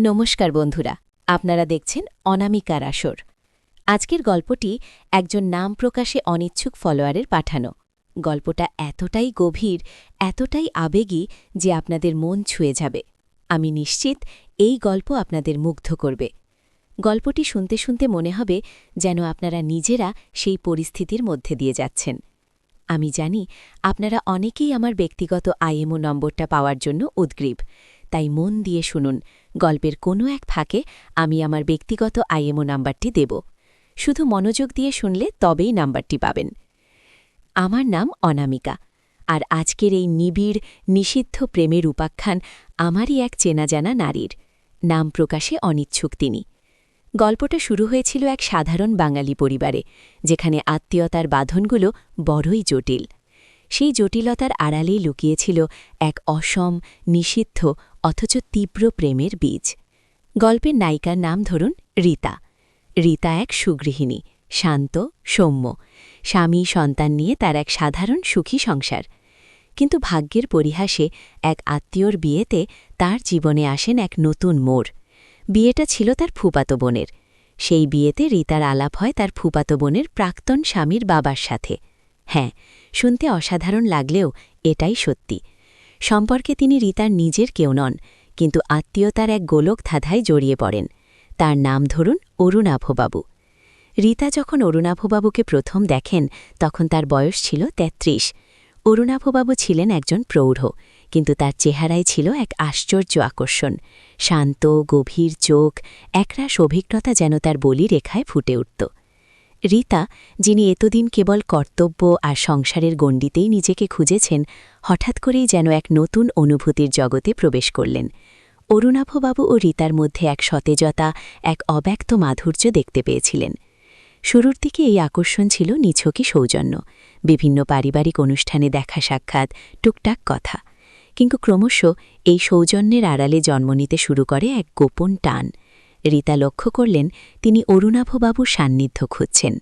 নমস্কার বন্ধুরা, আপনারা দেখছেন অনামিকার আসর। আজকের গল্পটি একজন নাম প্রকাশে অনিচ্ছুক ফলোয়ারের পাঠানো। গল্পটা এতটাই গভীর, এতটাই আবেগী যে আপনাদের মন ছুঁয়ে যাবে। আমি নিশ্চিত এই গল্প আপনাদের মুগ্ধ করবে। গল্পটি শুনতে শুনতে মনে হবে যেন আপনারা নিজেরা সেই পরিস্থিতির মধ্যে দিয়ে যাচ্ছেন। আমি জানি আপনারা অনেকেই আমার ব্যক্তিগত আইএমও নম্বরটা পাওয়ার জন্য উদগ্রীব, তাই মন দিয়ে শুনুন। গল্পের কোনো এক ফাঁকে আমি আমার ব্যক্তিগত আইএমও নাম্বারটি দেব। শুধু মনোযোগ দিয়ে শুনলে তবেই নাম্বারটি পাবেন। আমার নাম অনামিকা, আর আজকের এই নিবিড় নিষিদ্ধ প্রেমের উপাখ্যান আমারই এক চেনাজানা নারীর। নাম প্রকাশে অনিচ্ছুক তিনি। গল্পটা শুরু হয়েছিল এক সাধারণ বাঙালি পরিবারে, যেখানে আত্মীয়তার বাঁধনগুলো বড়ই জটিল। সেই জটিলতার আড়ালেই লুকিয়েছিল এক অসম, নিষিদ্ধ অথচ তীব্র প্রেমের বীজ। গল্পের নায়িকার নাম ধরুন রীতা। রীতা এক সুগৃহিণী, শান্ত, সৌম্য, স্বামী সন্তান নিয়ে তার এক সাধারণ সুখী সংসার। কিন্তু ভাগ্যের পরিহাসে এক আত্মীয়র বিয়েতে তার জীবনে আসেন এক নতুন মোড়। বিয়েটা ছিল তার ফুপাতো বোনের। সেই বিয়েতে রীতার আলাপ হয় তার ফুপাতো বোনের প্রাক্তন স্বামীর বাবার সাথে। হ্যাঁ, শুনতে অসাধারণ লাগলেও এটাই সত্যি। সম্পর্কে তিনি রীতার নিজের কেউ নন, কিন্তু আত্মীয়তার এক গোলক ধাঁধায় জড়িয়ে পড়েন। তার নাম ধরুন অরুণাভবাবু। রীতা যখন অরুণাভবাবুকে প্রথম দেখেন তখন তার বয়স ছিল ৩৩। অরুণাভবাবু ছিলেন একজন প্রৌঢ়, কিন্তু তার চেহারায় ছিল এক আশ্চর্য আকর্ষণ। শান্ত, গভীর চোখ, একরাশ অভিজ্ঞতা যেন তার বলি রেখায় ফুটে উঠত। রীতা, যিনি এতদিন কেবল কর্তব্য আর সংসারের গণ্ডিতেই নিজেকে খুঁজেছেন, হঠাৎ করেই যেন এক নতুন অনুভূতির জগতে প্রবেশ করলেন। অরুণাভবাবু ও রীতার মধ্যে এক সতেজতা, এক অব্যক্ত মাধুর্য দেখতে পেয়েছিলেন। শুরুর দিকে এই আকর্ষণ ছিল নিছকই সৌজন্য, বিভিন্ন পারিবারিক অনুষ্ঠানে দেখা সাক্ষাৎ, টুকটাক কথা। কিন্তু ক্রমশ এই সৌজন্যের আড়ালে জন্ম নিতে শুরু করে এক গোপন টান। রীতা লক্ষ্য করলেন তিনি অরুণাভবাবুর সান্নিধ্য খুঁজছেন।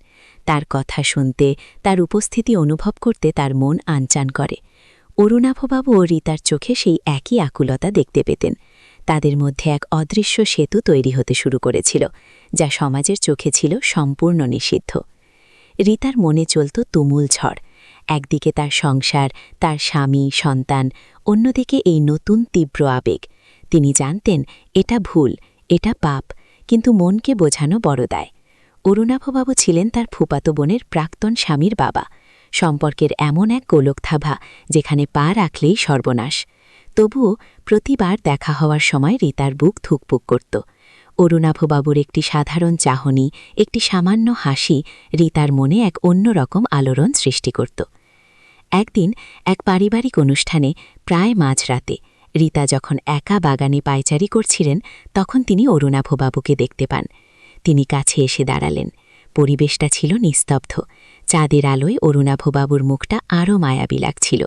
তার কথা শুনতে, তার উপস্থিতি অনুভব করতে তার মন আনচান করে। অরুণাভবাবু ও রীতার চোখে সেই একই আকুলতা দেখতে পেতেন। তাদের মধ্যে এক অদৃশ্য সেতু তৈরি হতে শুরু করেছিল, যা সমাজের চোখে ছিল সম্পূর্ণ নিষিদ্ধ। রীতার মনে চলত তুমুল ঝড়। একদিকে তার সংসার, তার স্বামী সন্তান, অন্যদিকে এই নতুন তীব্র আবেগ। তিনি জানতেন এটা ভুল, এটা পাপ, কিন্তু মনকে বোঝানো বড় দায়। অরুণাভবাবু ছিলেন তার ফুপাতো বোনের প্রাক্তন স্বামীর বাবা। সম্পর্কের এমন এক গোলকধাভা যেখানে পা রাখলেই সর্বনাশ। তবুও প্রতিবার দেখা হওয়ার সময় রীতার বুক ধুকপুক করত। অরুণাভবাবুর একটি সাধারণ চাহনি, একটি সামান্য হাসি রীতার মনে এক অন্যরকম আলোড়ন সৃষ্টি করত। একদিন এক পারিবারিক অনুষ্ঠানে প্রায় মাঝরাতে রীতা যখন একা বাগানে পায়চারি করছিলেন, তখন তিনি অরুণাভবাবুকে দেখতে পান। তিনি কাছে এসে দাঁড়ালেন। পরিবেশটা ছিল নিস্তব্ধ। চাঁদের আলোয় অরুণাভবাবুর মুখটা আরও মায়াবী লাগছিল।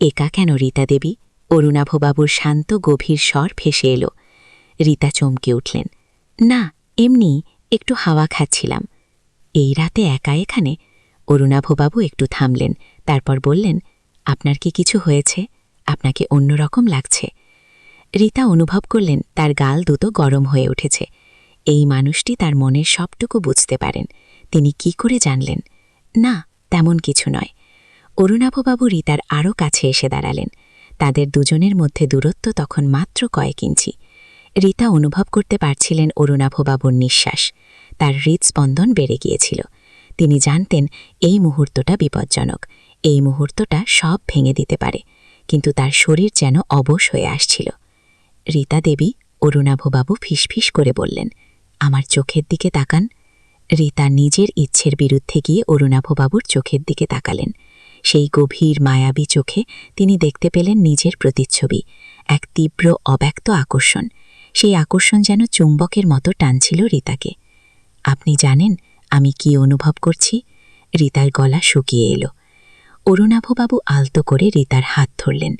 একা কেন রীতা দেবী? অরুণাভবাবুর শান্ত গভীর স্বর ভেসে এলো। রীতা চমকে উঠলেন। না, এমনি একটু হাওয়া খাচ্ছিলাম। এই রাতে একা এখানে? অরুণাভবাবু একটু থামলেন, তারপর বললেন, আপনার কি কিছু হয়েছে? আপনাকে অন্যরকম লাগছে। রীতা অনুভব করলেন তার গাল দুটো গরম হয়ে উঠেছে। এই মানুষটি তার মনের সবটুকু বুঝতে পারেন। তিনি কি করে জানলেন? না, তেমন কিছু নয়। অরুণাভবাবু রীতার আরও কাছে এসে দাঁড়ালেন। তাদের দুজনের মধ্যে দূরত্ব তখন মাত্র কয়েক ইঞ্চি। রীতা অনুভব করতে পারছিলেন অরুণাভবাবুর নিঃশ্বাস। তার হৃদস্পন্দন বেড়ে গিয়েছিল। তিনি জানতেন এই মুহূর্তটা বিপজ্জনক, এই মুহূর্তটা সব ভেঙে দিতে পারে। কিন্তু তার শরীর যেন অবশ হয়ে আসছিল। রীতা দেবী, অরুণাভবাবু ফিসফিস করে বললেন, আমার চোখের দিকে তাকান। রীতা নিজের ইচ্ছের বিরুদ্ধে গিয়ে অরুণাভবাবুর চোখের দিকে তাকালেন। সেই গভীর মায়াবী চোখে তিনি দেখতে পেলেন নিজের প্রতিচ্ছবি, এক তীব্র অব্যক্ত আকর্ষণ। সেই আকর্ষণ যেন চুম্বকের মতো টানছিল রীতাকে। আপনি জানেন আমি কি অনুভব করছি? রীতার গলা শুকিয়ে এলো। অরুণাভবাবু আলতো করে রীতার হাত ধরলেন।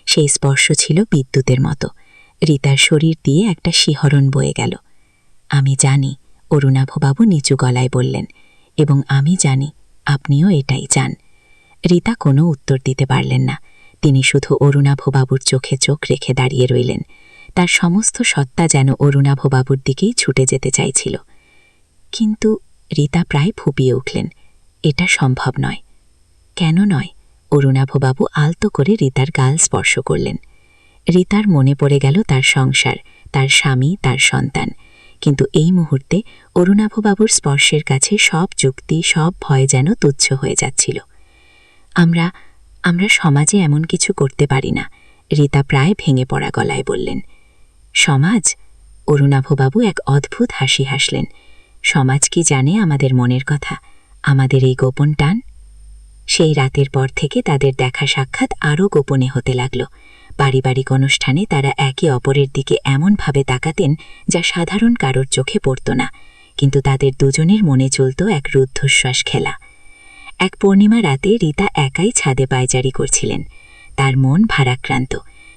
সেই স্পর্শ ছিল বিদ্যুতের মতো। রীতার শরীর দিয়ে একটা শিহরণ বয়ে গেল। আমি জানি, অরুণাভবাবু নিচু গলায় বললেন, এবং আমি জানি আপনিও এটাই চান। রীতা কোনো উত্তর দিতে পারলেন না। তিনি শুধু অরুণাভবাবুর চোখে চোখ রেখে দাঁড়িয়ে রইলেন। তার সমস্ত সত্তা যেন অরুণাভবাবুর দিকেই ছুটে যেতে চাইছিল। কিন্তু রীতা প্রায় ফুপিয়ে উঠলেন। এটা সম্ভব নয়। কেন নয়? অরুণাভবাবু আলতো করে রীতার গাল স্পর্শ করলেন। রীতার মনে পড়ে গেল তার সংসার, তার স্বামী, তার সন্তান। কিন্তু এই মুহূর্তে অরুণাভবাবুর স্পর্শের কাছে সব যুক্তি, সব ভয় যেন তুচ্ছ হয়ে যাচ্ছিল। আমরা সমাজে এমন কিছু করতে পারি না, রীতা প্রায় ভেঙে পড়া গলায় বললেন। সমাজ? অরুণাভবাবু এক অদ্ভুত হাসি হাসলেন। সমাজ কি জানে আমাদের মনের কথা, আমাদের এই গোপন টান? সেই রাতের পর থেকে তাদের দেখা সাক্ষাৎ আরও গোপনে হতে লাগল। পারিবারিক অনুষ্ঠানে তারা একে অপরের দিকে এমনভাবে তাকাতেন যা সাধারণ কারোর চোখে পড়ত না, কিন্তু তাদের দুজনের মনে চলত এক রুদ্ধশ্বাস খেলা। এক পূর্ণিমা রাতে রীতা একাই ছাদে পায়চারি করছিলেন। তার মন ভারাক্রান্ত।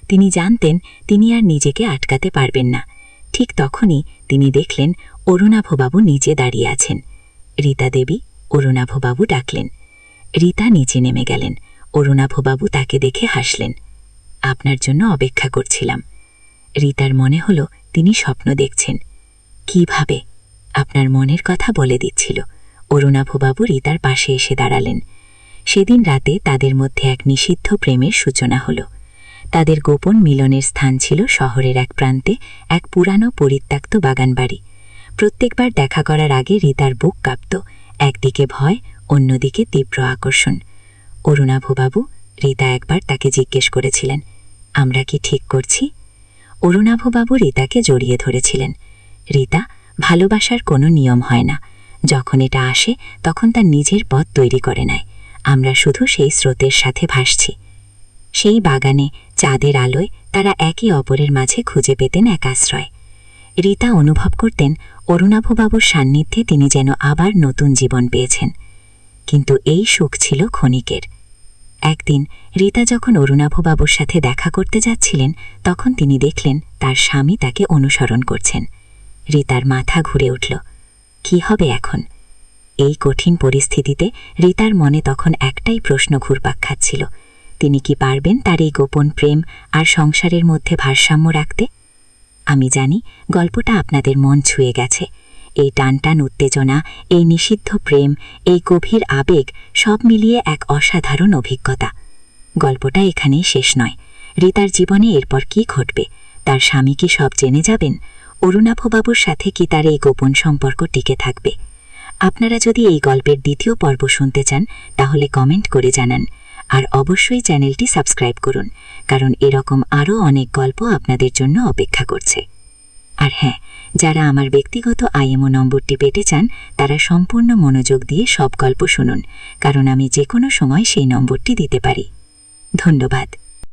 তিনি জানতেন তিনি আর নিজেকে আটকাতে পারবেন না। ঠিক তখনই তিনি দেখলেন অরুণাভবাবু নিচে দাঁড়িয়ে আছেন। রীতা দেবী, অরুণাভবাবু ডাকলেন। রীতা নিচে নেমে গেলেন। অরুণাভবাবু তাকে দেখে হাসলেন। আপনার জন্য অপেক্ষা করছিলাম। রীতার মনে হল তিনি স্বপ্ন দেখছেন। কিভাবে? আপনার মনের কথা বলে দিচ্ছিল। অরুণাভবাবু রীতার পাশে এসে দাঁড়ালেন। সেদিন রাতে তাদের মধ্যে এক নিষিদ্ধ প্রেমের সূচনা হল। তাদের গোপন মিলনের স্থান ছিল শহরের এক প্রান্তে এক পুরানো পরিত্যক্ত বাগানবাড়ি। প্রত্যেকবার দেখা করার আগে রীতার বুক কাঁপত, একদিকে ভয়, অন্যদিকে তীব্র আকর্ষণ। অরুণাভবাবু, রীতা একবার তাকে জিজ্ঞেস করেছিলেন, আমরা কি ঠিক করছি? অরুণাভবাবু রীতাকে জড়িয়ে ধরেছিলেন। রীতা, ভালোবাসার কোনো নিয়ম হয় না। যখন এটা আসে তখন তার নিজের পথ তৈরি করে নেয়। আমরা শুধু সেই স্রোতের সাথে ভাসছি। সেই বাগানে চাঁদের আলোয় তারা একে অপরের মাঝে খুঁজে পেতেন এক আশ্রয়। রীতা অনুভব করতেন অরুণাভবাবুর সান্নিধ্যে তিনি যেন আবার নতুন জীবন পেয়েছেন। কিন্তু এই সুখ ছিল ক্ষণিকের। একদিন রীতা যখন অরুণাভবাবুর সাথে দেখা করতে যাচ্ছিলেন, তখন তিনি দেখলেন তার স্বামী তাকে অনুসরণ করছেন। রীতার মাথা ঘুরে উঠল। কি হবে এখন? এই কঠিন পরিস্থিতিতে রীতার মনে তখন একটাই প্রশ্ন ঘুরপাক খাচ্ছিল, তিনি কি পারবেন তার এই গোপন প্রেম আর সংসারের মধ্যে ভারসাম্য রাখতে? আমি জানি গল্পটা আপনাদের মন ছুঁয়ে গেছে। এই টানটান উত্তেজনা, এই নিষিদ্ধ প্রেম, এই গভীর আবেগ সব মিলিয়ে এক অসাধারণ অভিজ্ঞতা। গল্পটা এখানেই শেষ নয়। রীতার জীবনে এরপর কি ঘটবে? তার স্বামী কি সব জেনে যাবেন? অরুণাভবাবুর সাথে কি তার এই গোপন সম্পর্ক টিকে থাকবে? আপনারা যদি এই গল্পের দ্বিতীয় পর্ব শুনতে চান তাহলে কমেন্ট করে জানান। আর অবশ্যই চ্যানেলটি সাবস্ক্রাইব করুন, কারণ এরকম আরও অনেক গল্প আপনাদের জন্য অপেক্ষা করছে। আর হ্যাঁ, যারা আমার ব্যক্তিগত IMO নম্বরটি পেতে চান তারা সম্পূর্ণ মনোযোগ দিয়ে সব গল্প শুনুন, কারণ আমি যে কোনো সময় সেই নম্বরটি দিতে পারি। ধন্যবাদ।